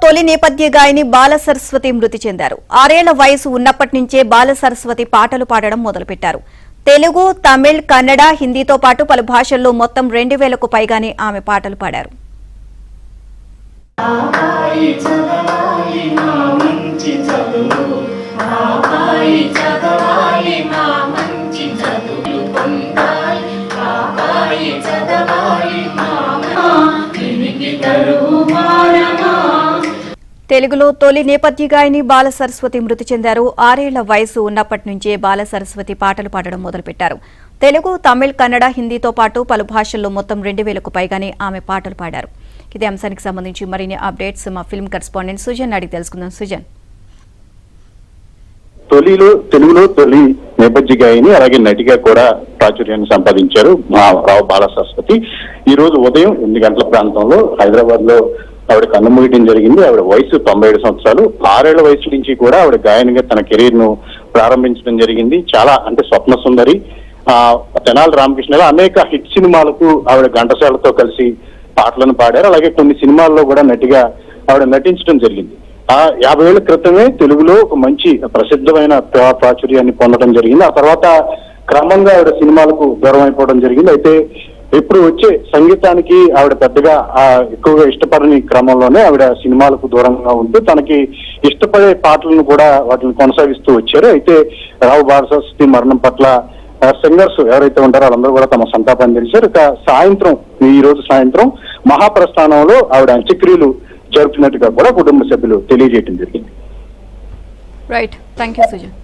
తొలి నేపథ్య గాయని బాల సరస్వతి మృతి చెందారు. 6 ఏళ్ల వయసు ఉన్నప్పటి నుంచే బాల సరస్వతి పాటలు పాడడం మొదలుపెట్టారు. తెలుగు, తమిళ్, కన్నడ, హిందీతో పాటు పలు భాషల్లో మొత్తం 2000కు పైగానే ఆమె పాటలు పాడారు. తెలుగులో తొలి నేపథ్య గాయని బాల సరస్వతి మృతి చెందారు. 6 ఏళ్ల వయసు ఉన్నప్పటి నుంచే బాల సరస్వతి పాటలు పాడడం మొదలుపెట్టారు. తెలుగు, తమిళ్, కన్నడ, హిందీతో పాటు పలు భాషల్లో మొత్తం 2000కు పైగానే ఆమె పాటలు పాడారు. ఇదే అంశానికి సంబంధించి మరిన్ని అప్డేట్స్ మా ఫిల్మ్ కరెస్పాండెంట్ సుజన్ అడిగి తెలుసుకుందాం. సుజన్, తెలుగులో తొలి నేపథ్య గాయని అలాగే నటిగా కూడా ప్రాచుర్యాన్ని సంపాదించారు రావు బాల సరస్వతి. ఈ రోజు ఉదయం 8 గంటల ప్రాంతంలో హైదరాబాద్ లో ఆవిడ కన్నుమూయటం జరిగింది. ఆవిడ వయసు 97 సంవత్సరాలు. 6 ఏళ్ల వయసు నుంచి కూడా ఆవిడ గాయనిగా తన కెరీర్ ను ప్రారంభించడం జరిగింది. చాలా అంటే స్వప్న సుందరి, తెనాలి రామకృష్ణ అనేక హిట్ సినిమాలకు ఆవిడ ఘంటసాలతో కలిసి పాటలను పాడారు. అలాగే కొన్ని సినిమాల్లో కూడా నటిగా ఆవిడ నటించడం జరిగింది. 50 ఏళ్ల క్రితమే తెలుగులో ఒక మంచి ప్రసిద్ధమైన ప్రాచుర్యాన్ని పొందడం జరిగింది. ఆ తర్వాత క్రమంగా ఆవిడ సినిమాలకు దూరం అయిపోవడం జరిగింది. అయితే ఇప్పుడు వచ్చే సంగీతానికి ఆవిడ పెద్దగా ఎక్కువగా ఇష్టపడని క్రమంలోనే ఆవిడ సినిమాలకు దూరంగా ఉంటూ తనకి ఇష్టపడే పాటలను కూడా వాటిని కొనసాగిస్తూ వచ్చారు. అయితే రావు బాల సరస్వతి మరణం పట్ల సింగర్స్ ఎవరైతే ఉంటారో వాళ్ళందరూ కూడా తమ సంతాపాన్ని తెలిసారు. ఇక ఈ రోజు సాయంత్రం మహాప్రస్థానంలో ఆవిడ అంత్యక్రియలు జరుపుతున్నట్టుగా కూడా కుటుంబ సభ్యులు తెలియజేయడం జరిగింది. Right, thank you Sujan.